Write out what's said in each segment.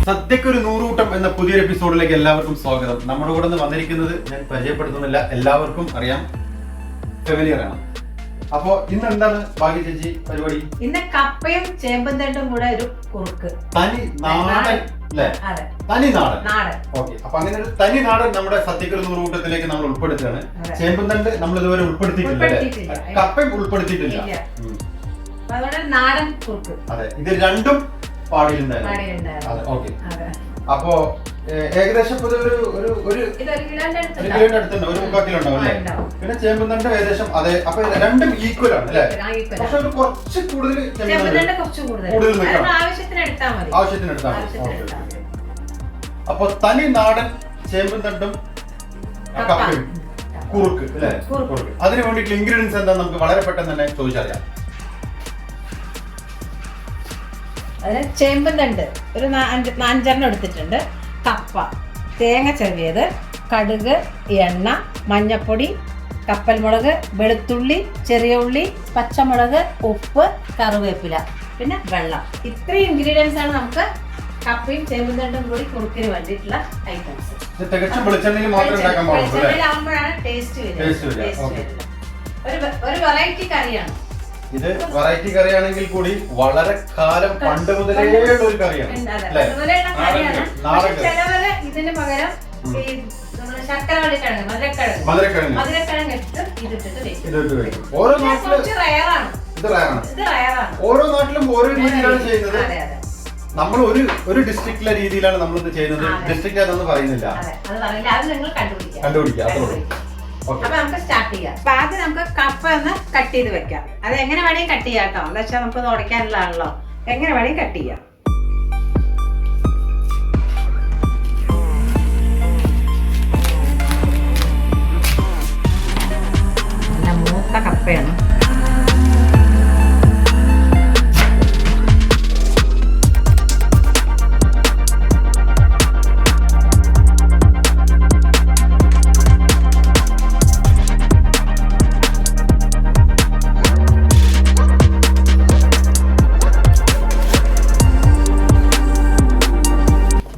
സദ്യക്ക് ഒരു നൂറുകൂട്ടം എന്ന പുതിയൊരു എപ്പിസോഡിലേക്ക് എല്ലാവർക്കും സ്വാഗതം. നമ്മുടെ കൂടെ നിന്ന് വന്നിരിക്കുന്നത് ഞാൻ പരിചയപ്പെടുത്തുന്നില്ല, എല്ലാവർക്കും അറിയാം, ഫെമിലിയർ ആണ്. അപ്പോ ഇന്ന് എന്താണ് ഭാഗ്യ ചേച്ചി പരിപാടി? ഇന്ന് കപ്പയും ചേമ്പും തണ്ടും കൂടെ ഒരു കുറുക്ക്, തനി നാടൻ അല്ലേ? തനി നാടൻ. ഓക്കെ, അപ്പൊ അങ്ങനെ ഒരു തനി നാടൻ നമ്മുടെ സദ്യക്ക് ഒരു നൂറുകൂട്ടത്തിലേക്ക് നമ്മൾ ഉൾപ്പെടുത്തുകയാണ്. ചേമ്പും തണ്ട് നമ്മൾ ഇതുവരെ ഉൾപ്പെടുത്തിയിട്ടില്ല, കപ്പയും ഉൾപ്പെടുത്തിയിട്ടില്ല. അതുകൊണ്ട് നാടൻ കുറുക്ക്. അതെ, ഇത് രണ്ടും പാടിയിട്ടുണ്ടായിരുന്നു. ഓക്കെ, അപ്പോ ഏകദേശം ഒരു കിലോന്റെ അടുത്തുണ്ട്, ഒരു 3/4 കിലോ ഉണ്ടാവും അല്ലേ? പിന്നെ ചേമ്പും തണ്ട് ഏകദേശം അതെ. അപ്പൊ രണ്ടും ഈക്വൽ ആണ് അല്ലേ? പക്ഷെ കുറച്ച് കൂടുതൽ ആവശ്യത്തിന് എടുത്താൽ മതി. അപ്പൊ തനി നാടൻ ചേമ്പും തണ്ടും കപ്പയും കുറുക്ക് അല്ലേ? കുറുക്ക്. അതിന് വേണ്ടിയിട്ടുള്ള ഇൻഗ്രീഡിയൻസ് എന്താ നമുക്ക് വളരെ പെട്ടെന്ന് തന്നെ ചോദിച്ചറിയാം. അതിന് ചേമ്പും തണ്ട് ഒരു 5-6 എടുത്തിട്ടുണ്ട്, കപ്പ, തേങ്ങ ചെറിയത്, കടുക്, എണ്ണ, മഞ്ഞപ്പൊടി, കപ്പൽമുളക്, വെളുത്തുള്ളി, ചെറിയ ഉള്ളി, പച്ചമുളക്, ഉപ്പ്, കറിവേപ്പില, പിന്നെ വെള്ളം. ഇത്രയും ഇൻഗ്രീഡിയൻസ് ആണ് നമുക്ക് കപ്പയും ചേമ്പും തണ്ടും കൂടി കുറുക്കിന് വേണ്ടിയിട്ടുള്ള ഐറ്റംസ്. വെളിച്ചെണ്ണയിലാവുമ്പോഴാണ് ടേസ്റ്റ് വരിക. ഒരു വെറൈറ്റി കറിയാണ് ഇത്. വെറൈറ്റി കറിയാണെങ്കിൽ കൂടി വളരെ കാലം പണ്ട് മുതലേ ഉള്ള ഒരു കറിയാണ്. ഇതിന് പകരം ശർക്കര മധുരക്കിഴങ്ങ് ഓരോ നാട്ടിലും ഓരോ രീതിയിലാണ് ചെയ്യുന്നത്. നമ്മൾ ഒരു ഡിസ്ട്രിക്റ്റിലെ രീതിയിലാണ് നമ്മൾ ഇത് ചെയ്യുന്നത്. ഡിസ്ട്രിക്റ്റ് അതൊന്നും പറയുന്നില്ല, കണ്ടുപിടിക്കാം. അപ്പൊ നമുക്ക് സ്റ്റാർട്ട് ചെയ്യാം. അപ്പൊ ആദ്യം നമുക്ക് കപ്പ ഒന്ന് കട്ട് ചെയ്ത് വെക്കാം. അത് എങ്ങനെ വേണമെങ്കിൽ കട്ട് ചെയ്യാം കേട്ടോ, എന്താ വെച്ചാൽ നമുക്ക് ഉടയ്ക്കാനുള്ളതാണല്ലോ. എങ്ങനെ വേണമെങ്കിൽ കട്ട് ചെയ്യാം. നല്ല മൂത്ത കപ്പയാണ്.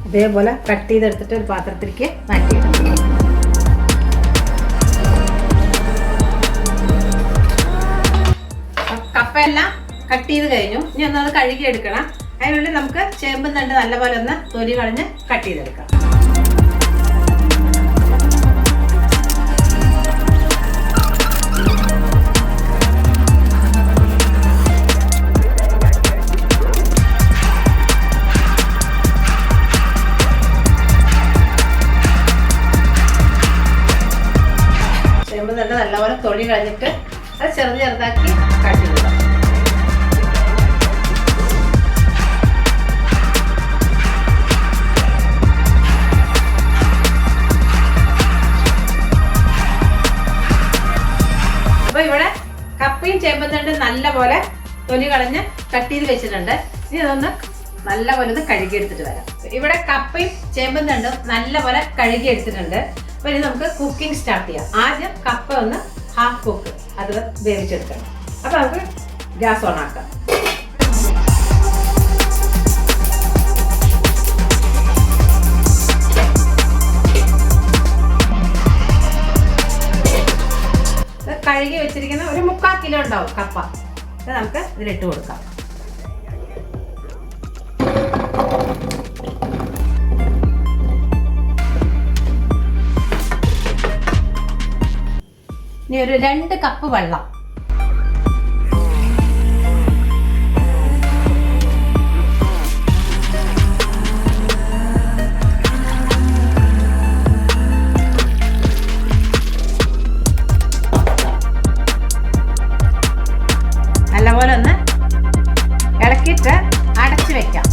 ഇതേപോലെ കട്ട് ചെയ്തെടുത്തിട്ട് ഒരു പാത്രത്തിലേക്ക് മാറ്റിയിടും. കപ്പയെല്ലാം കട്ട് ചെയ്ത് കഴിഞ്ഞു. ഇനി ഒന്നത് കഴുകി എടുക്കണം. അതിനുള്ളിൽ നമുക്ക് ചേമ്പും തണ്ട് നല്ലപോലെ ഒന്ന് തൊലി കളഞ്ഞ് കട്ട് ചെയ്തെടുക്കാം. നല്ലപോലെ തൊലി കളഞ്ഞിട്ട് അത് ചെറുതാക്കി കട്ട് ചെയ്യുക. അപ്പൊ ഇവിടെ കപ്പയും ചേമ്പും തണ്ടും നല്ലപോലെ തൊലി കളഞ്ഞ് കട്ട് ചെയ്ത് വെച്ചിട്ടുണ്ട്. ഇനി അതൊന്ന് നല്ലപോലെ ഒന്ന് കഴുകിയെടുത്തിട്ട് വരാം. ഇവിടെ കപ്പയും ചേമ്പും തണ്ടും നല്ലപോലെ കഴുകിയെടുത്തിട്ടുണ്ട്. അപ്പൊ ഇനി നമുക്ക് കുക്കിംഗ് സ്റ്റാർട്ട് ചെയ്യാം. ആദ്യം കപ്പ ഒന്ന് ഹാഫ് കുക്ക് അത് വേവിച്ചെടുക്കണം. അപ്പൊ നമുക്ക് ഗ്യാസ് ഓൺ ആക്കാം. കഴുകി വെച്ചിരിക്കുന്ന ഒരു 3/4 കിലോ ഉണ്ടാവും കപ്പ. അത് നമുക്ക് ഇതിലിട്ട് കൊടുക്കാം. ഇനി ഒരു 2 കപ്പ് വെള്ളം. നല്ലപോലെ ഒന്ന് ഇളക്കിയിട്ട് അടച്ചു വെക്കാം.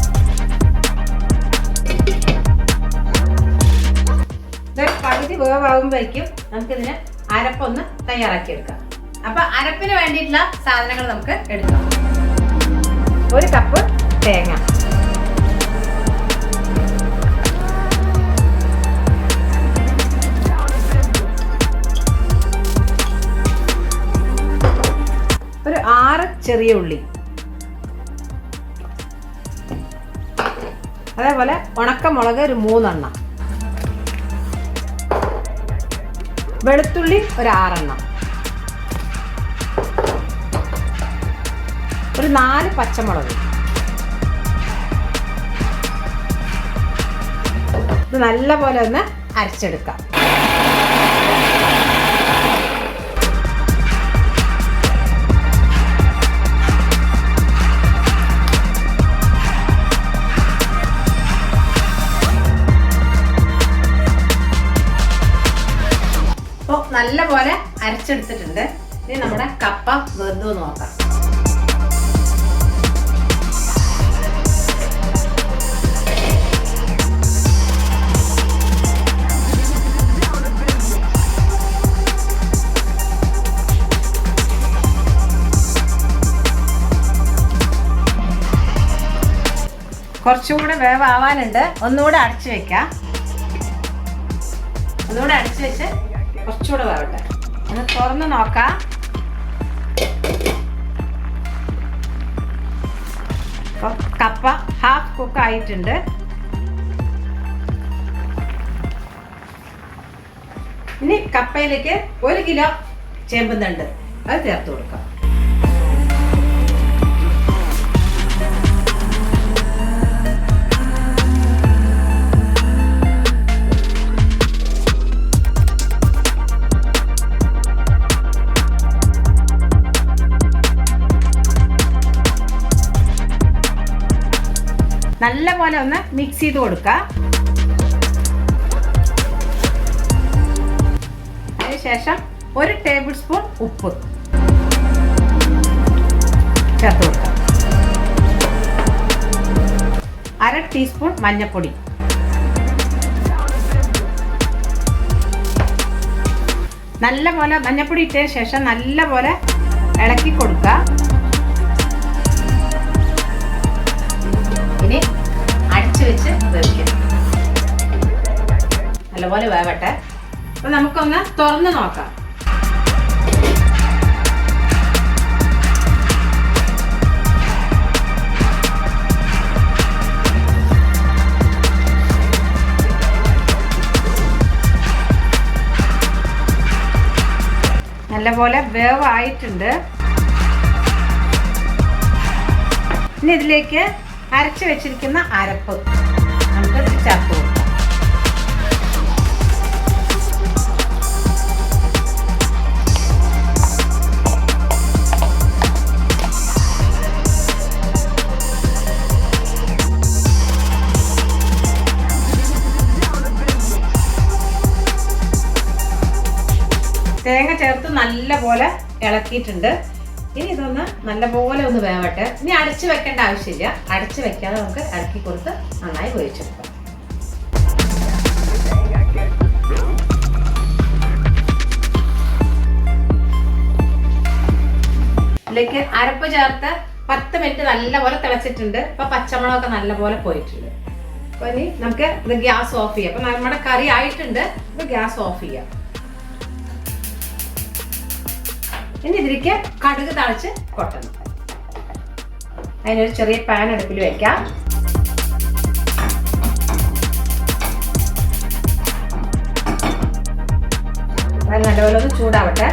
ഇതൊരു പകുതി വേവാകുമ്പോഴേക്കും നമുക്കിതിന് അരപ്പൊന്ന് തയ്യാറാക്കി എടുക്കാം. അപ്പൊ അരപ്പിന് വേണ്ടിയിട്ടുള്ള സാധനങ്ങൾ നമുക്ക് എടുക്കാം. 1 കപ്പ് തേങ്ങ, 6 ചെറിയ ഉള്ളി, അതേപോലെ ഉണക്കമുളക് ഒരു 3 എണ്ണം, വെളുത്തുള്ളി ഒരു 6 എണ്ണം, ഒരു 4 പച്ചമുളക്. ഇത് നല്ലപോലെ ഒന്ന് അരച്ചെടുക്കാം. അപ്പോൾ നല്ലപോലെ അരച്ചെടുത്തിട്ടുണ്ട്. ഇനി നമ്മുടെ കപ്പ വെന്തു നോക്കാം. കുറച്ചുകൂടെ വേവാവാനുണ്ട്. ഒന്നുകൂടെ അടച്ചു വെക്കാം. ഒന്നുകൂടെ അടച്ചു വെച്ച് കുറച്ചുകൂടെ വേവട്ടെ. ഒന്ന് തുറന്ന് നോക്കാം. കപ്പ ഹാഫ് കുക്ക് ആയിട്ടുണ്ട്. ഇനി കപ്പയിലേക്ക് 1 കിലോ ചേമ്പുന്നുണ്ട്, അത് ചേർത്ത് കൊടുക്കാം. നല്ല പോലെ ഒന്ന് മിക്സ് ചെയ്ത് കൊടുക്കുക. അതിനുശേഷം 1 ടേബിൾ സ്പൂൺ ഉപ്പ് ചേർത്ത് കൊടുക്കുക. 1/2 ടീസ്പൂൺ മഞ്ഞൾപ്പൊടി, നല്ല പോലെ മഞ്ഞൾപ്പൊടി ഇട്ടതിന് ശേഷം നല്ല പോലെ ഇളക്കി കൊടുക്കുക. ഇനി അടച്ചു വെച്ച് വേവിക്കണം. നല്ലപോലെ വേവട്ടെ. അപ്പൊ നമുക്കൊന്ന് തുറന്ന് നോക്കാം. നല്ലപോലെ വേവായിട്ടുണ്ട്. ഇനി ഇതിലേക്ക് അരച്ചു വെച്ചിരിക്കുന്ന അരപ്പ് നമുക്ക് ചേർത്ത് കൊടുക്കാം. തേങ്ങ ചേർത്ത് നല്ലപോലെ ഇളക്കിയിട്ടുണ്ട്. ഇനി ഇതൊന്ന് നല്ലപോലെ ഒന്ന് വേവട്ടെ. ഇനി അടച്ചു വെക്കേണ്ട ആവശ്യമില്ല. അടച്ചു വെക്കാതെ നമുക്ക് ഇളക്കി കൊടുത്ത് നന്നായി വേവിച്ചെടുക്കാം. ഇതിലേക്ക് അരപ്പ് ചേർത്ത് 10 മിനിറ്റ് നല്ലപോലെ തിളച്ചിട്ടുണ്ട്. ഇപ്പൊ പച്ചമുളകൊക്കെ നല്ലപോലെ പോയിട്ടുണ്ട്. അപ്പൊ ഇനി നമുക്ക് ഇത് ഗ്യാസ് ഓഫ് ചെയ്യാം. അപ്പൊ നമ്മുടെ കറി ആയിട്ടുണ്ട്. ഇത് ഗ്യാസ് ഓഫ് ചെയ്യാം. ഇനി ഇതിലേക്ക് കടുക് തളിച്ച് കൊട്ടണം. അതിനൊരു ചെറിയ പാൻ അടുപ്പിൽ വെക്കാം. അത് നല്ലപോലെ ഒന്ന് ചൂടാവട്ടെ.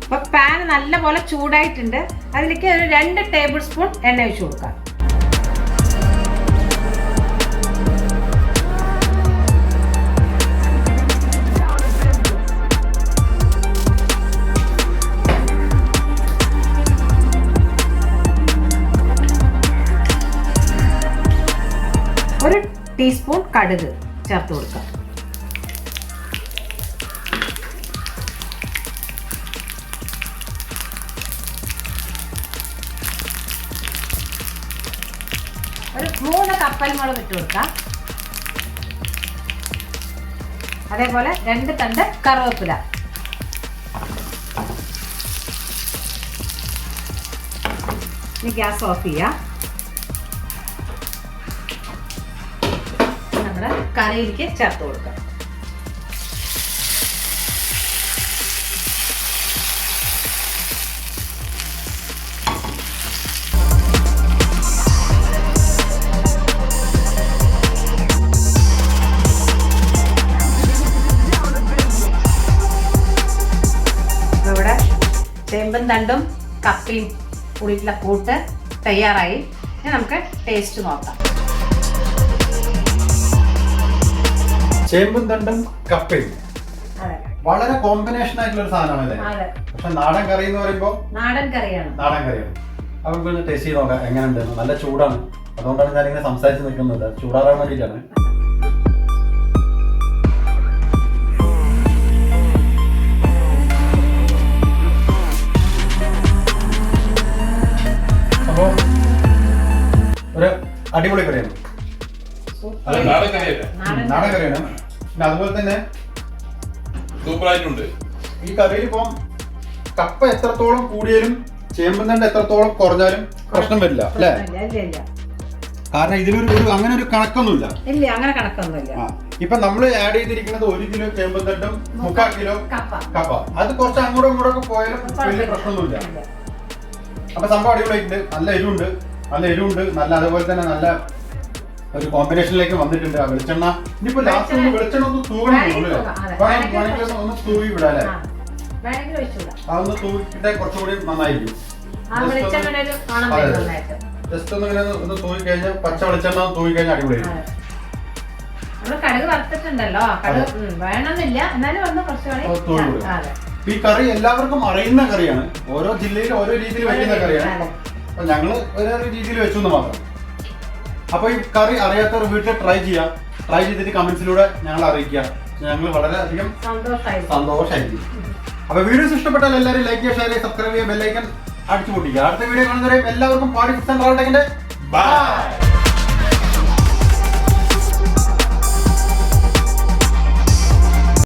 അപ്പൊ പാൻ നല്ലപോലെ ചൂടായിട്ടുണ്ട്. അതിലേക്ക് ഒരു 2 ടേബിൾ സ്പൂൺ എണ്ണ ഒഴിച്ചു കൊടുക്കാം. ഒരു ടീസ്പൂൺ കടുക് ചേർത്ത് കൊടുക്കാം. ഒരു 3 കപ്പൽ മുളക് ഇട്ട് കൊടുക്കാം. അതേപോലെ 2 തണ്ട് കറിവേപ്പില. ഇനി ഗ്യാസ് ഓഫ് ചെയ്യാം. കറിയിലേക്ക് ചേർത്ത് കൊടുക്കാം. ചേമ്പും തണ്ടും കപ്പയും കൂടിയിട്ടുള്ള കൂട്ട് തയ്യാറായി. ഇനി നമുക്ക് ടേസ്റ്റ് നോക്കാം. ചേമ്പും തണ്ടും കപ്പയും വളരെ കോമ്പിനേഷൻ ആയിട്ടുള്ള ഒരു സാധനമാണല്ലേ. പക്ഷെ നാടൻ കറി എന്ന് പറയുമ്പോൾ നാടൻ കറിയാണ്. അപ്പൊ ഒന്ന് ടേസ്റ്റ് ചെയ്ത് നോക്കാം എങ്ങനെയുണ്ട്. നല്ല ചൂടാണ്, അതുകൊണ്ടാണ് ഞാനിങ്ങനെ സംസാരിച്ച് നിൽക്കുന്നത്. ചൂടാറാൻ വേണ്ടിയിട്ടാണ്. അപ്പൊ ഒരു അടിപൊളി കറിയാണ്. നാടൻ കറിയാണ്. പിന്നെ അതുപോലെ തന്നെ സൂപ്പറായിട്ടുണ്ട്. ഈ കറിയിൽ ഇപ്പം കപ്പ എത്രത്തോളം കൂടിയാലും ചേമ്പും തണ്ട് എത്രത്തോളം കുറഞ്ഞാലും പ്രശ്നം വരില്ല അല്ലേ? കാരണം ഇതിലൊരു അങ്ങനെ ഒരു കണക്കൊന്നുമില്ല. അങ്ങനെ കണക്കൊന്നുമില്ല. ഇപ്പൊ നമ്മൾ ആഡ് ചെയ്തിരിക്കുന്നത് 1 കിലോ ചേമ്പും തണ്ടും 3/4 കിലോ കപ്പ. അത് കുറച്ച് അങ്ങോട്ടും ഇങ്ങോട്ടൊക്കെ പോയാലും വലിയ പ്രശ്നമൊന്നുമില്ല. അപ്പൊ സംഭവം അടിപൊളിയായിട്ടുണ്ട്. നല്ല എരിവുണ്ട്. നല്ല അതുപോലെ തന്നെ നല്ല ഒരു കോമ്പിനേഷനിലേക്ക് വന്നിട്ടുണ്ട്. ആ വെളിച്ചെണ്ണ ഇനിയിപ്പോ ലാസ്റ്റ് വെളിച്ചെണ്ണ ഒന്ന് തൂകണമെന്നുള്ളൂ. ഒന്ന് തൂവി വിടാല്ലേ? അതൊന്ന് തൂക്കിട്ടെ കുറച്ചുകൂടി നന്നായിരിക്കും. ജസ്റ്റ് ഒന്ന് ഇങ്ങനെ ഒന്ന് തൂവി കഴിഞ്ഞാൽ പച്ച വെളിച്ചെണ്ണ തൂവി കഴിഞ്ഞാൽ അടിപൊളിയായിരിക്കും. കടുക് വറുത്തിട്ടുണ്ടല്ലോ, വേണമെന്നില്ല, എന്നാലും ഒന്ന് കുറച്ചുകൂടി. ഈ കറി എല്ലാവർക്കും അറിയുന്ന കറിയാണ്. ഓരോ ജില്ലയിൽ ഓരോ രീതിയിൽ വെക്കുന്ന കറിയാണ്. അപ്പൊ ഞങ്ങള് ഓരോ രീതിയിൽ വെച്ചു മാത്രം. അപ്പൊ ഈ കറി അറിയാത്തവർ വീട്ടിൽ ട്രൈ ചെയ്തിട്ട് കമന്റ്സിലൂടെ ഞങ്ങൾ അറിയിക്കുക. ഞങ്ങൾ വളരെയധികം സന്തോഷമായിരിക്കും. അപ്പൊ വീഡിയോസ് ഇഷ്ടപ്പെട്ടാൽ എല്ലാവരും ലൈക്ക് ചെയ്യുക, ഷെയർ ചെയ്യുക, സബ്സ്ക്രൈബ് ചെയ്യുക, ബെല്ലൈക്കൺ അടിച്ചു പൊട്ടിക്കുക. അടുത്ത വീഡിയോ കാണുന്നവരെ എല്ലാവർക്കും പാടി ബൈ.